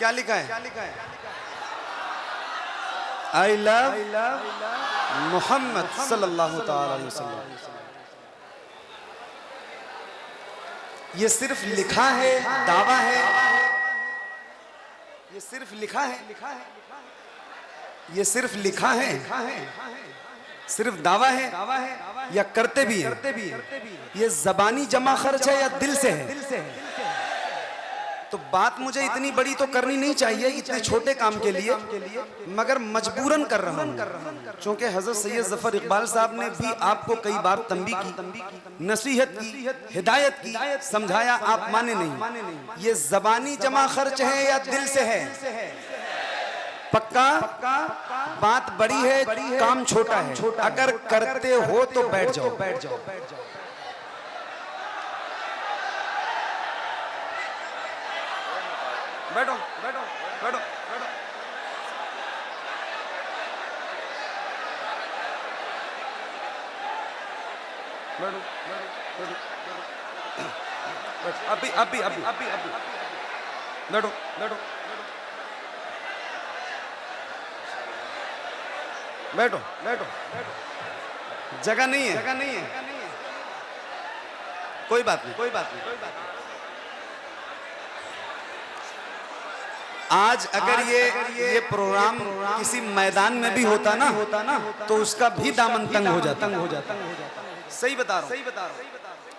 क्या लिखा है? आई लव मोहम्मद सल्लल्लाहु ताला अलैहि वसल्लम। ये सिर्फ लिखा है, दावा है। ये सिर्फ लिखा है, ये सिर्फ लिखा है, सिर्फ दावा है या करते भी हैं? ये जबानी जमा खर्च है या दिल से है? तो बात मुझे इतनी बड़ी तो करनी नहीं चाहिए इतने छोटे काम के लिए, मगर मजबूरन कर रहा हूं, क्योंकि हजरत सैयद जफर इकबाल साहब ने भी आपको कई बार तंबीह की, नसीहत की, हिदायत की, समझाया, आप माने नहीं। ये जबानी जमा खर्च है या दिल से है? पक्का? बात बड़ी है, काम छोटा है। अगर करते हो तो बैठ जाओ। बैठो बैठो बैठो बैठो। बैठो बैठो बैठो। अभी अभी अभी अभी अभी बैठो बैठो बैठो बैठो। जगह नहीं है, जगह नहीं है। कोई बात नहीं, कोई बात नहीं, कोई बात नहीं। आज अगर ये प्रोग्राम किसी मैदान में भी होता ना तो उसका भी दामन तंग हो जाता। सही बता रहा हूँ।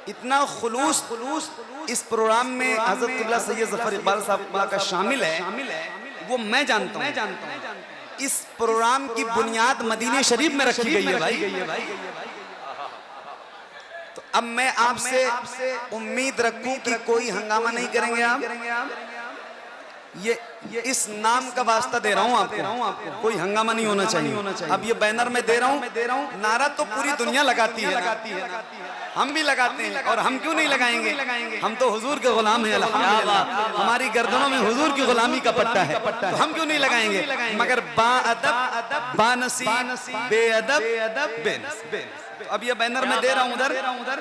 इतना खुलूस इस प्रोग्राम में हजरत क़िबला सैयद जफर इकबाल साहब का शामिल है, वो मैं जानता हूँ। इस प्रोग्राम की बुनियाद मदीने शरीफ में रखी गई है भाई। तो अब मैं आपसे उम्मीद रखूं कि कोई हंगामा नहीं करेंगे आप। ये इस नाम का वास्ता दे रहा हूँ आपको, कोई हंगामा नहीं होना चाहिए। अब ये बैनर में दे रहा हूँ, नारा तो पूरी दुनिया लगाती है, हम भी लगाते हैं, और हम क्यों नहीं लगाएंगे? हम तो हुजूर के गुलाम हैं अल्हम्दुलिल्लाह। हमारी गर्दनों में हुजूर की गुलामी का पट्टा है, तो हम क्यों नहीं लगाएंगे? मगर बाअदब, बानसीब, बेअदब, बेनसीब। अब ये बैनर में दे रहा हूं उधर,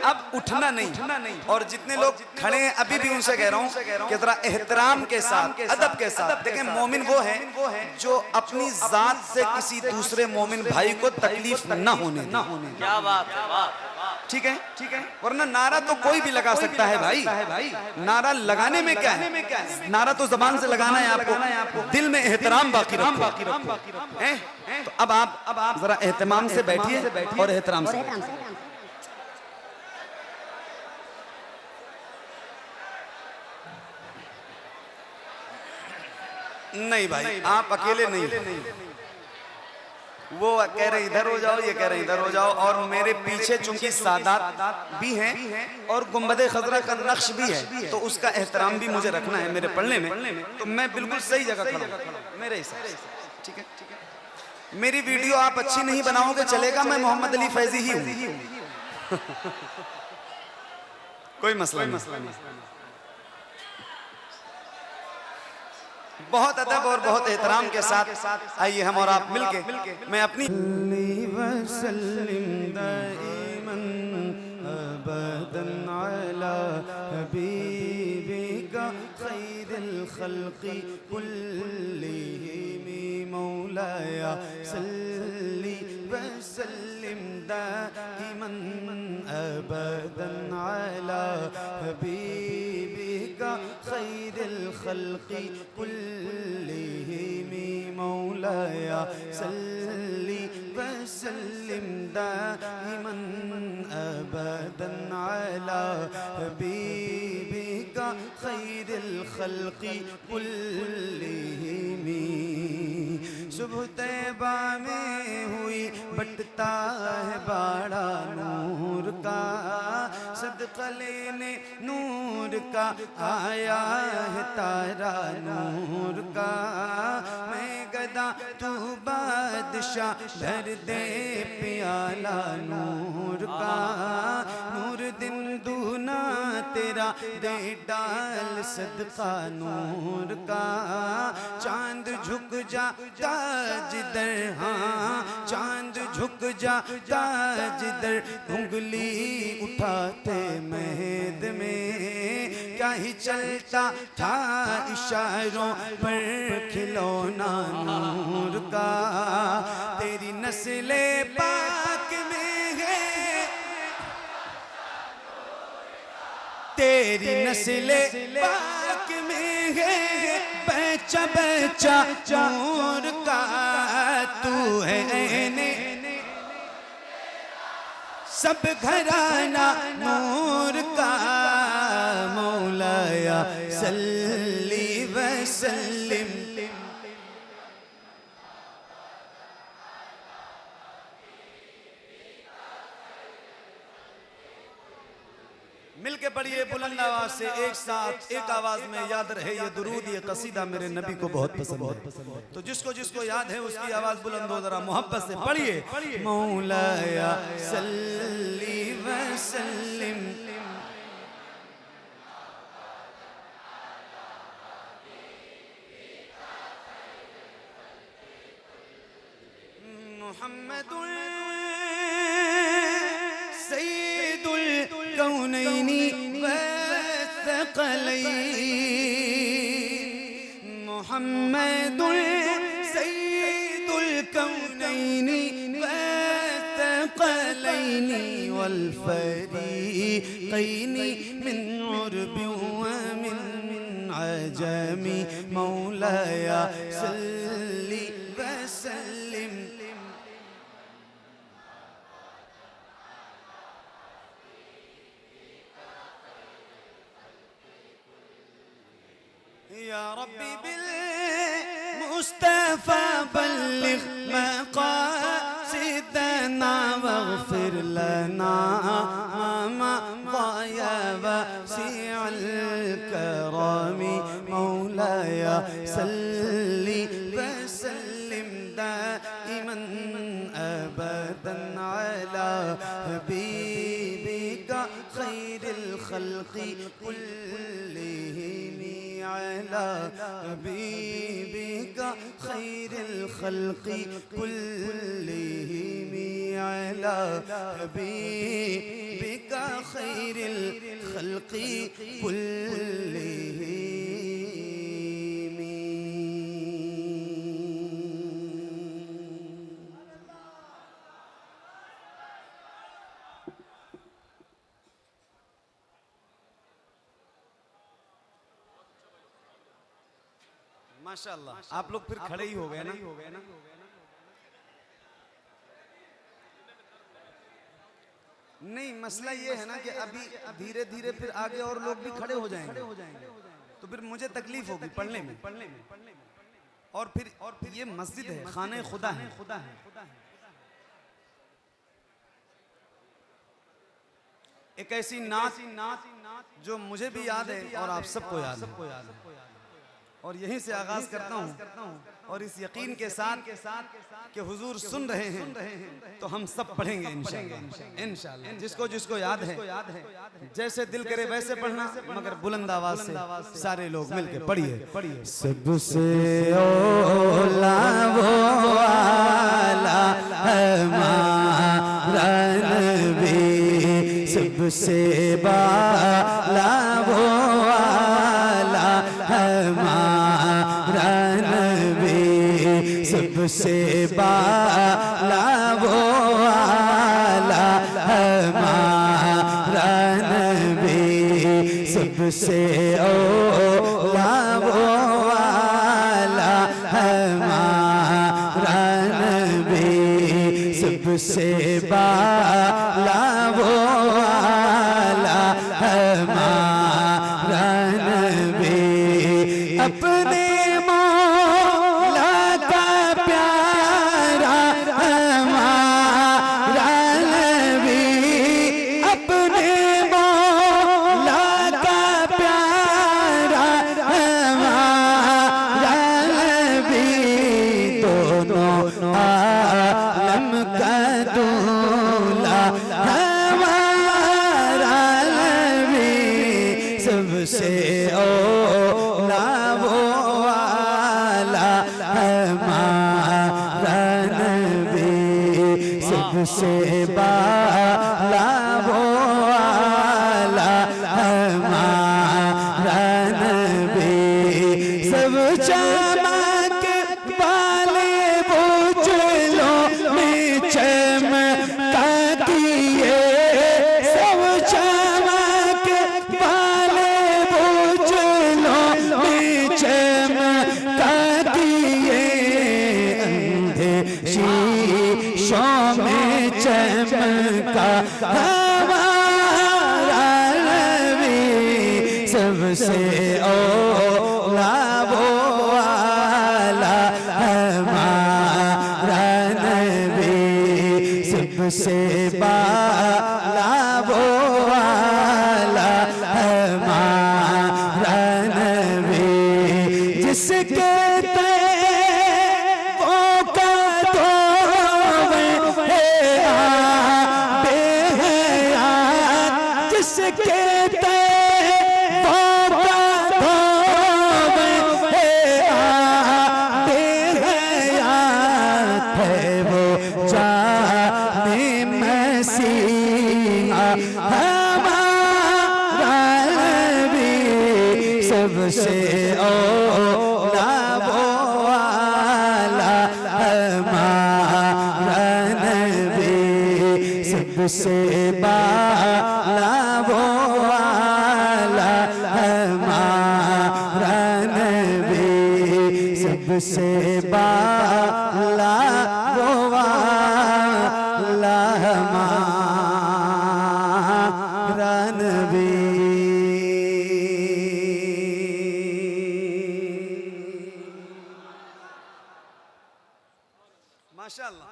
अब उठना नहीं। और जितने लोग खड़े हैं अभी भी उनसे कह रहा हूं कि जरा एहतराम के साथ, अदब के साथ देखें। मोमिन वो है जो अपनी जात से किसी दूसरे मोमिन भाई को तकलीफ न होने दे। क्या बात है, ठीक है, ठीक है। वरना नारा तो कोई भी लगा सकता है भाई। नारा लगाने में क्या है? नारा तो जबान से लगाना है आपको, दिल में एहतराम बाकी रखो। तो अब आप जरा एहतमाम से बैठिए और एहतराम से। नहीं भाई, आप अकेले नहीं। वो कह रहे इधर हो जाओ, ये कह रहे इधर हो जाओ, और मेरे पीछे चूंकि सादात भी हैं और गुंबदे खजरा का नक्श भी है, तो उसका एहतराम भी मुझे रखना है मेरे पढ़ने में। तो मैं बिल्कुल सही जगह खड़ा हूं मेरे हिसाब से, ठीक है, ठीक है। मेरी वीडियो आप अच्छी नहीं बनाओगे चलेगा, मैं मोहम्मद अली फैजी ही हूं। कोई मसला नहीं। बहुत अदब और बहुत एहतराम के साथ आइए हम और आप मिलके मैं अपनी मौलाया सल्ली वसल्लिम दाइमन अबदन अला हबीबिका खैरिल खल्क़ि कुल्लिहिम मौलाया सल्ली वसल्लिम दाइमन अबदन अला हबीबिका खैरिल खल्क़ि कुल्लिहिम। सुबह तैबा में हुई बटता है बाड़ा नूर का, सदका लेने नूर का आया है तारा नूर का। मैं गदा तू बादशाह भर दे प्याला नूर का। नूर दिन दूना तेरा दे डाल सदका नूर का। चांद झुक जा ताज दर, हाँ चांद झुक जाता जिधर उंगली उठाते महद में, क्या ही चलता था इशारों पर खिलौना नूर का। तेरी नस्ले पाक में है, तेरी नस्ले पाक में है बच्चा बच्चा नूर का। तू है ऐने सब घराना नूर का। मौलाया सल्ली व सल्लिम। मिलके पढ़िए बुलंद आवाज से, एक साथ एक आवाज में याद रहे ये दुरूद, ये कसीदा मेरे नबी को बहुत पसंद है। तो जिसको जिसको याद है उसकी आवाज बुलंद हो, जरा मोहब्बत से पढ़िए। मौलाया सल्ली व सल्लिम मुहम्मदुल सय्यिदुल कौनैनि व सकलैनि। मुहम्मदुल सय्यिदुल कौनैनि व सकलैनि वल फरीक़ैनि मिन उर्बि व मिन अजमी। मौलाया सल्ली व सल्लिम। या रब्बी बिल मुस्तफा बल्लिग मक़ासिदना वग़फ़िर लना मा ज़ाया वासिअल करमी। मौलाया सल्ली व सल्लिम दाइमन अबदन अला हबीबिका खैरिल खल्क़ि कुल्लिहिम। अला हबीबिका खैरिल खल्क़ि कुल्लिहिम। अला हबीबिका खैरिल खल्क़ि कुल्लिहिम। माशाअल्लाह। आप लोग फिर खड़े ही हो गए ना। नहीं, मसला ये है ना कि अभी धीरे धीरे फिर आगे और लोग भी खड़े हो जाएंगे, तो फिर मुझे तकलीफ होगी पढ़ने में। और फिर ये मस्जिद है, खाने खुदा है। एक ऐसी नात जो मुझे भी याद है और आप सबको याद है, और यहीं से आगाज करता हूँ, और इस यकीन के साथ कि हुजूर सुन रहे हैं तो हम सब पढ़ेंगे इंशाअल्लाह। जिसको जिसको याद है जैसे दिल करे वैसे पढ़ना, मगर बुलंद आवाज से सारे लोग मिलके पढ़िए। सबसे औला वो आला हमारा नबी, सबसे बाला वो आला हमारा नबी, सबसे बाला वो आला हमारा नबी, सबसे औला वो आला हमारा नबी, सबसे बाला वो आला हमारा नबी। अपने मौला का प्यारा हमारा नबी, अपने मौला का प्यारा हमारा नबी, दोनों आलम का दूल्हा हमारा नबी, सबसे औला वो सबसे बाला वो आला हमारा नबी, सब चमक वाले बुझलों में चमका किए, सब चमक वाले बुझलों में चमका किए, अंधे शीशों में चमका हमारा नबी, सबसे औला वो आला हमारा नबी, सबसे बाला वो आला हमारा नबी, जिसके सबसे औला वो आला हमारा नबी, सबसे बाला वो आला हमारा नबी, सबसे बाला वो आला हमारा नबी। माशाअल्लाह,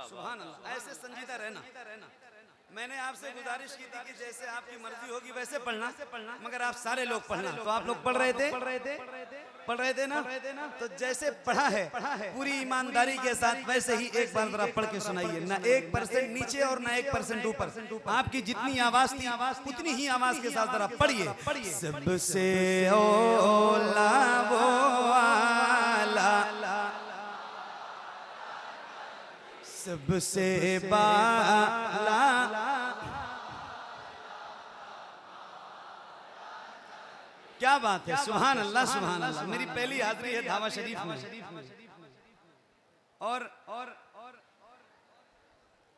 सुभान अल्लाह। ऐसे संजीदा रहना। मैंने आपसे गुजारिश की थी कि जैसे आपकी मर्जी होगी वैसे पढ़ना, मगर आप सारे लोग पढ़ना, तो आप लोग पढ़ रहे थे ना, तो जैसे पढ़ा है पूरी ईमानदारी के साथ वैसे ही एक बार जरा पढ़ के सुनाइए, ना 1% नीचे और ना 1% ऊपर, आपकी जितनी आवाज थी उतनी ही आवाज के साथ जरा पढ़िए। सबसे औला वो आला, सबसे बाला, क्या बात है, सुभान अल्लाह सुभान अल्लाह। मेरी पहली हाजिरी है धावा शरीफ में, और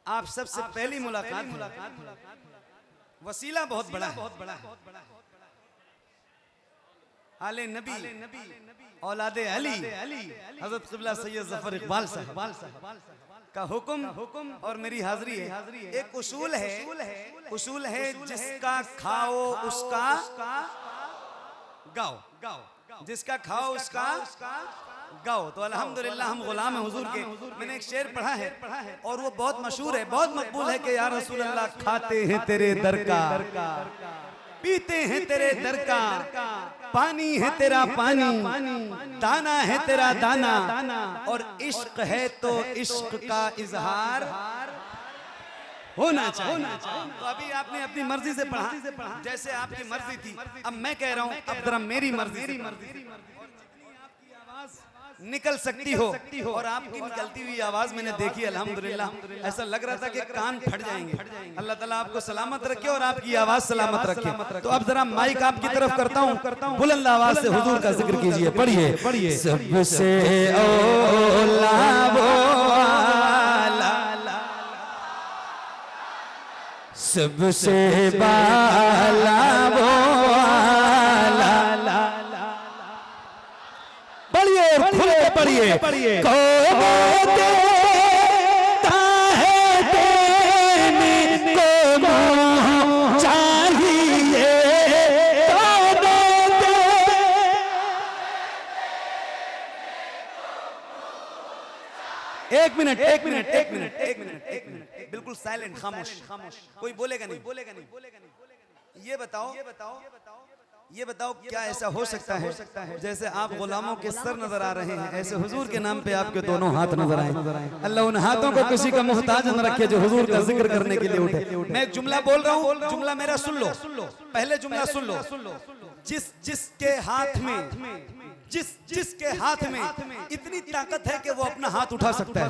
आप सबसे पहली मुलाकात, वसीला बहुत बड़ा है। आले नबी औलादे अली हजरत क़िबला सैयद ज़फ़र इक़बाल साहब का हुक्म और मेरी हाजिरी है। एक उसूल है जिसका खाओ उसका गाओ, जिसका खाओ उसका गाओ। तो अल्हम्दुलिल्लाह हम गुलाम हैं हुजूर के। मैंने एक शेर पढ़ा है और वो बहुत मशहूर है, बहुत मकबूल है कि या रसूल अल्लाह खाते हैं तेरे दर का, पीते हैं तेरे दर का, पानी है तेरा पानी, दाना है तेरा दाना, और इश्क है तो इश्क का इजहार होना चाहिए। तो अभी आपने अपनी मर्जी से पढ़ा, जैसे आपकी मर्जी थी, अब मैं कह रहा हूं अब जरा मेरी मर्जी से निकल सकती हो, और आपकी निकलती हुई आवाज मैंने देखी अल्हम्दुलिल्लाह, ऐसा लग रहा था कि कान फट जाएंगे। अल्लाह ताला आपको सलामत रखे और आपकी आवाज सलामत रखे। तो अब जरा माइक आपकी तरफ करता हूँ, बुलंद आवाज से हुजूर का जिक्र कीजिए, पढ़िए। सबसे औला वो आला, सबसे बाला वो आला, पढ़िए खुल के पढ़िए। कौन देता है देने को मुँह चाहिए, कौन दे। एक मिनट बिल्कुल साइलेंट, खामोश, कोई बोलेगा नहीं। ये बताओ क्या ऐसा हो सकता है जैसे आप गुलामों के सर नजर आ रहे हैं, ऐसे हुजूर के नाम पे आपके दोनों हाथ नजर आए। अल्लाह उन हाथों को किसी का मोहताज न रखे जो हुजूर का जिक्र करने के लिए उठे। मैं एक जुमला बोल रहा हूँ, जुमला मेरा सुन लो, पहले जुमला सुन लो। जिसके हाथ में इतनी ताकत है कि वो अपना हाथ उठा सकता है,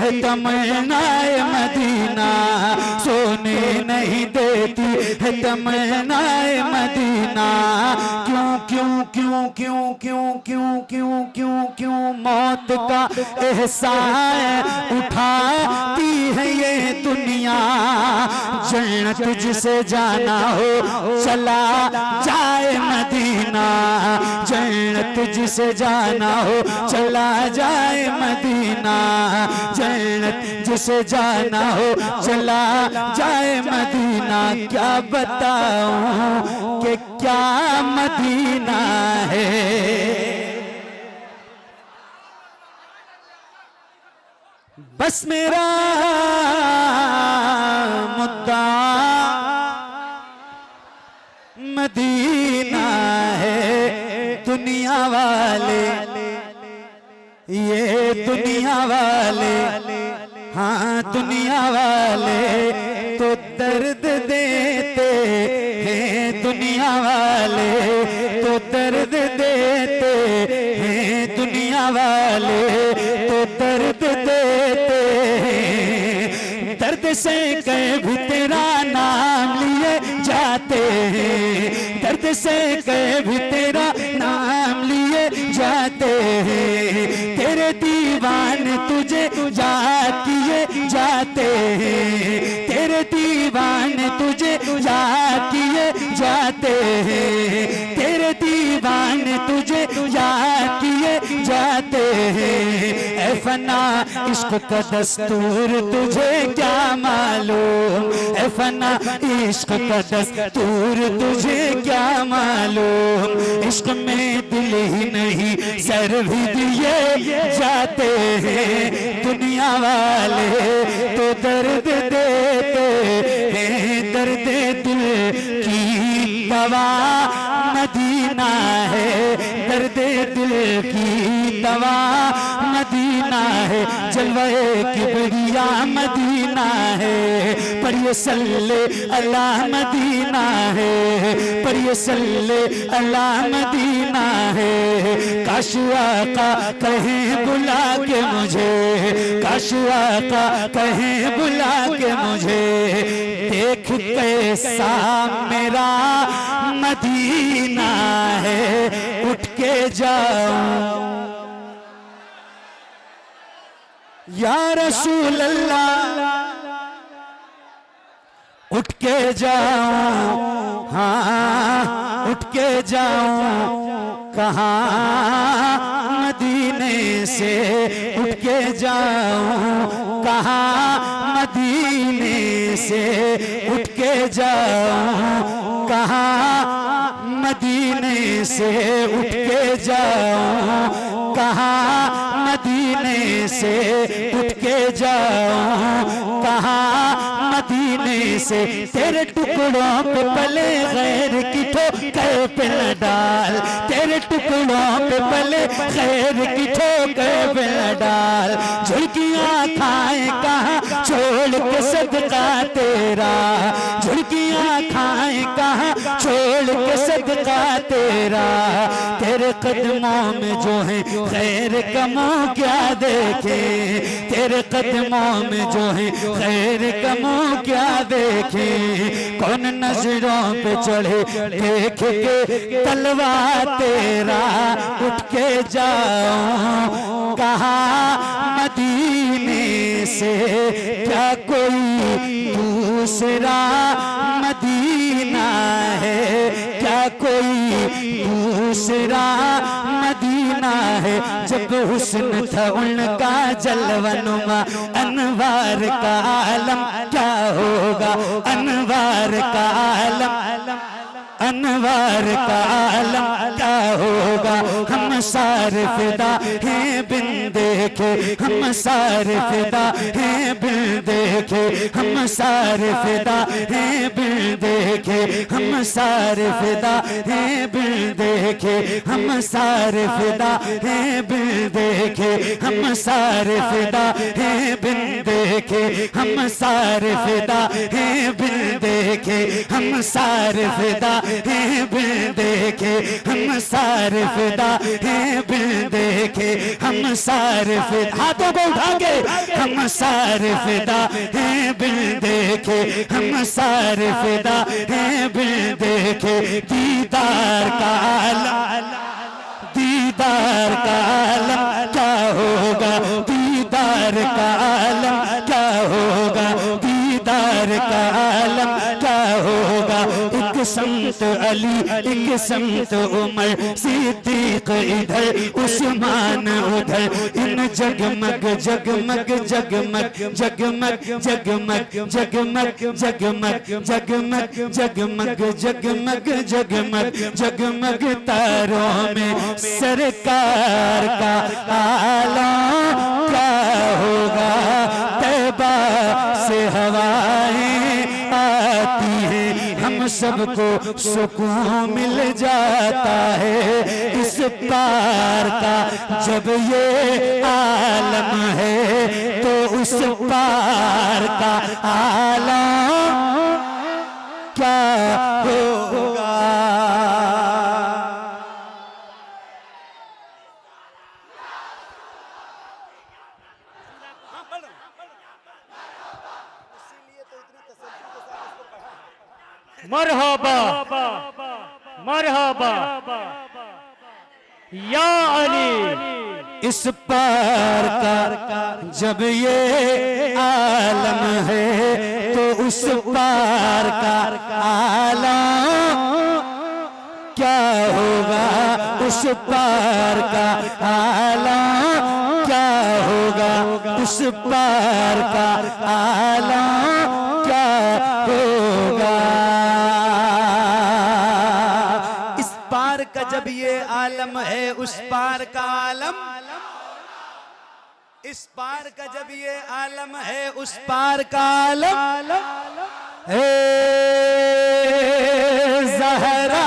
है तमन्नाए मदीना, सोने नहीं देती है तमन्नाए मदीना। क्यों क्यों क्यों क्यों क्यों क्यों क्यों क्यों क्यों मौत का एहसान उठाती है ये दुनिया। जन्नत जिसे जाना हो चला जाए मदीना, जन्नत जिसे जाना हो चला जाए मदीना, जन्नत जिसे जाना हो चला जाए मदीना। क्या बताऊं कि क्या मदीना है। बस मेरा मुद्दा मदीना है। दुनिया वाले, ये दुनिया वाले, हाँ दुनिया वाले तो दर्द देते हैं, दुनिया वाले तो दर्द देते हैं, दुनिया वाले तो दर्द देते हैं। दर्द से कभी तेरा नाम लिए जाते हैं, दर्द से कभी तेरा नाम लिए जाते हैं। तेरे दीवाने तुझे याद किए जाते हैं, तेरे दीवाने तुझे याद किए जाते हैं, तेरे दीवाने तुझे याद किए जाते हैं। ऐ फना इश्क का दस्तूर तुझे क्या मालूम, ऐ फना इश्क का दस्तूर तुझे क्या मालूम। इश्क में दिल ही नहीं सर भी दिए जाते हैं। दुनिया वाले तो दर्द देते हैं, दर्द दिल की दवा मदीना है, दर्द दिल की दवा मदीना है। जलवे किबरिया मदीना है, पर ये सल्ले अला मदीना है, पर ये सल्ले अला मदीना है। काश आका कहें बुला के मुझे, काश आका कहें बुला के मुझे, देख कैसा मेरा मदीना है। उठ के जाऊं या रसूल अल्लाह, उठ के जाऊं, हाँ उठ के जाऊं कहाँ मदीने से, उठ के जाऊं कहाँ मदीने से, उठ के जाऊं कहाँ मदीने से, उठ के जाऊं कहाँ मदीने से, उठ के जाऊं कहाँ मदीने से। तेरे टुकड़ों पे पले गैर की ठोकर पे न डाल, तेरे टुकड़ों पे पले गैर की ठोकर पे न डाल। झुर्कियाँ खाए कहाँ छोड़ के सदका तेरा, झुर्कियाँ खाए कहाँ छोड़ के सदका तेरा। तेरे कदमों में जो है खैर कमो क्या देखे, तेरे कदमों में जो है खैर कमो क्या देखे। कौन नजरों पे चढ़े देख के तलवा तेरा, उठ के जाऊं कहाँ मदीने से। क्या कोई दूसरा मदीना है, क्या कोई दूसरा मदीना है। जब हुस्न था उनका जलवनुमा, अनवार का आलम क्या होगा, अनवार का आलम, अनवार का आलम क्या होगा। हम सारे फिदा हैं बिन देखे, हम सारे फिदा हैं बिन देखे, हम सारे फिदा हैं बिन देखे, हम सारे फिदा हैं बिन देखे, हम सारे फिदा हैं बिन देखे, हम सारे फिदा हैं बिन देखे, हम सारे फिदा हैं बिन देखे, हम सारे फिदा हैं बिन देखे, हम सारे फिदा हैं बिन देखे, हम हम सारे फिदा, हाथों को उठा के, हम सारे फिदा हैं बिन देखे, हम सारे फिदा हैं बिन देखे, दीदार का आलम, दीदार का आलम क्या होगा, दीदार का आलम क्या होगा, दीदार का आलम क्या होगा। एक संत अली, एक संत उमर, सिद्दीक इधर उस्मान उधर, इन जगमग जगमग जगमग जगमग जगमग जगमग जगमग जगमग जगमग जगमग जगमग जगमग तारों में सरकार का आलम क्या होगा। तैबा से हवाएं आती हैं, हम सबको सुकून मिल जाता है। इस पार का जब ये आलम है तो उस पार का आलम क्या होगा। मरहबा मरहबा या अली। इस पार का जब ये आलम है तो उस पार का आलम क्या होगा, उस पार का आलम क्या होगा, उस पार का आलम क्या होगा। इस पार का जब ये आलम है उस पार का आलम, इस पार का जब ये आलम है उस पार का आलम। हे ज़हरा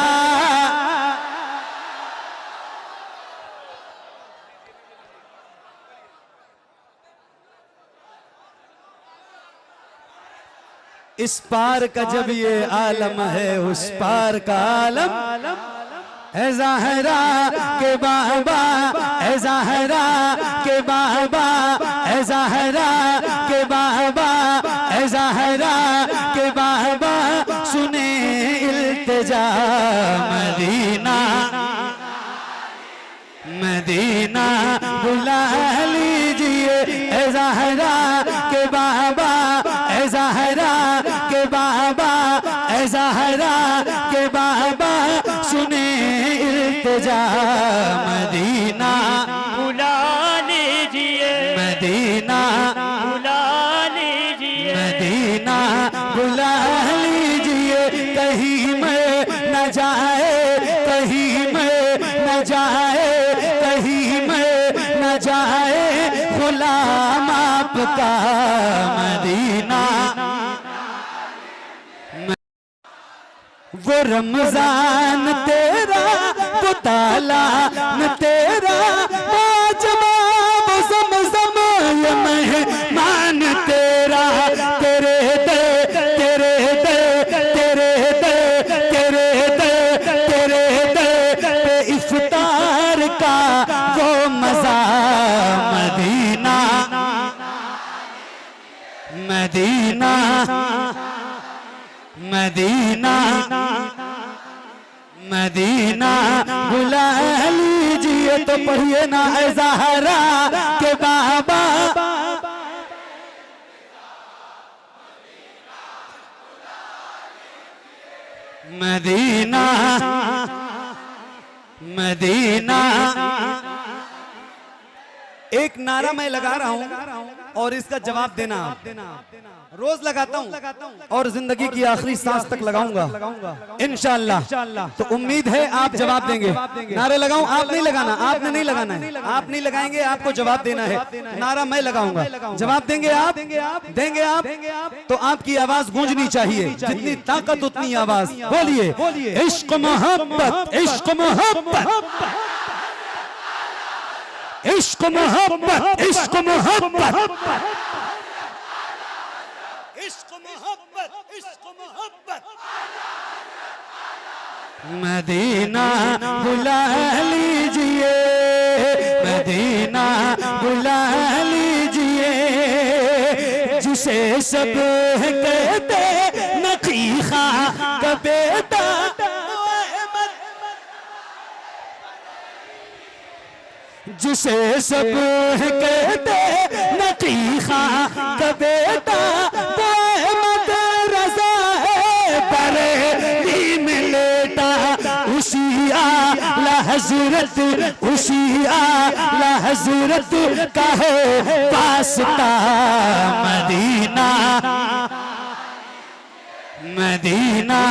इस पार का जब ये आलम है उस पार का आलम। है ज़हरा के बाबा, है ज़हरा के बाबा, है ज़हरा के बाबा, है ज़हरा के बाबा, सुने इल्तिजा मदीना, मदीना बुला लीजिए। है ज़हरा के बाबा, है ज़हरा के बाबा, है ज़हरा के बाबा, सुने इल्तिजा मदीना बुला लीजिए, मदीना बुला लीजिए, मदीना बुला लीजिए। कहीं में न जाए, कहीं में न जाए, कहीं में न जाए गुलाम आपका मदीना। वो रमजान तेरा, वो तालान तेरा, बाजमाब ज़मज़म ये मेहमान तेरा। तेरे दे, तेरे दे, तेरे दे, तेरे दे, तेरे दे पे इफ्तार का वो मज़ा मदीना, मदीना, मदीना, मदीना बुला लीजिए। तो पढ़िए ना ऐ ज़हरा के बाबा, मदीना, मदीना। एक नारा मैं लगा रहा हूं और इसका जवाब देना आप। रोज लगाता हूं और जिंदगी की आखिरी सांस तक लगाऊंगा इंशाअल्लाह। तो उम्मीद है आप जवाब देंगे। नारे लगाऊं, आप नहीं लगाना, आपने नहीं लगाना है, आप नहीं लगाएंगे, आपको जवाब देना है। नारा मैं लगाऊंगा, जवाब देंगे आप, देंगे आप। तो आपकी आवाज गूंजनी चाहिए, जितनी ताकत उतनी आवाज। बोलिए इश्क मोहब्बत, इश्क मोहब्बत, इश्क मोहब्बत, इश्क मोहब्बत, इश्क मोहब्बत, इश्क मोहब्बत। मदीना बुला लीजिए, मदीना बुला लीजिए जिसे सब कहते नकीखा का बेटा, जिसे सब कहते नकीखा का बेटा, वो अहमद रज़ा है बरेली में लेटा। उसी आला हज़रत, उसी आला हज़रत का है वास्ता मदीना, मदीना